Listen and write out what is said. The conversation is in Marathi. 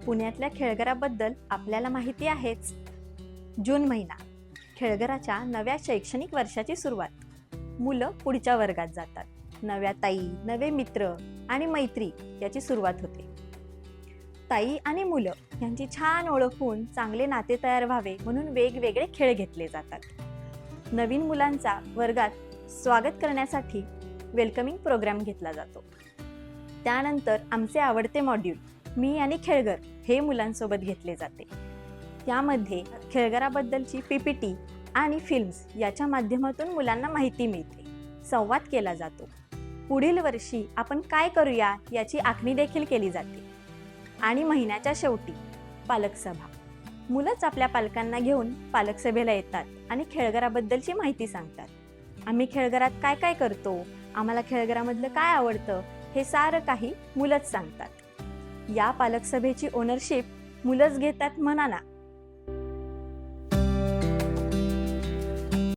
पुण्यातल्या खेळघराबद्दल आपल्याला माहिती आहेच. जून महिना, खेळघराच्या नव्या शैक्षणिक वर्षाची सुरुवात. मुलं पुढच्या वर्गात जातात. नव्या ताई, नवे मित्र आणि मैत्री याची सुरुवात होते. ताई आणि मुलं यांची छान ओळख होऊन चांगले नाते तयार व्हावे म्हणून वेगवेगळे खेळ घेतले जातात. नवीन मुलांचा वर्गात स्वागत करण्यासाठी वेलकमिंग प्रोग्राम घेतला जातो. त्यानंतर आमचे आवडते मॉड्यूल मी आणि खेळघर हे मुलांसोबत घेतले जाते. त्यामध्ये खेळघराबद्दलची PPT आणि फिल्म्स याच्या माध्यमातून मुलांना माहिती मिळते, संवाद केला जातो. पुढील वर्षी आपण काय करूया याची आखणी देखील केली जाते. आणि महिन्याच्या शेवटी पालक सभा. मुलंच आपल्या पालकांना घेऊन पालक सभेला येतात आणि खेळघराबद्दलची माहिती सांगतात. आम्ही खेळघरात काय काय करतो, आम्हाला खेळघरामधलं काय आवडतं हे सारं काही मुलंच सांगतात. या पालक सभेची ओनरशिप मुलंच घेतात म्हणा ना.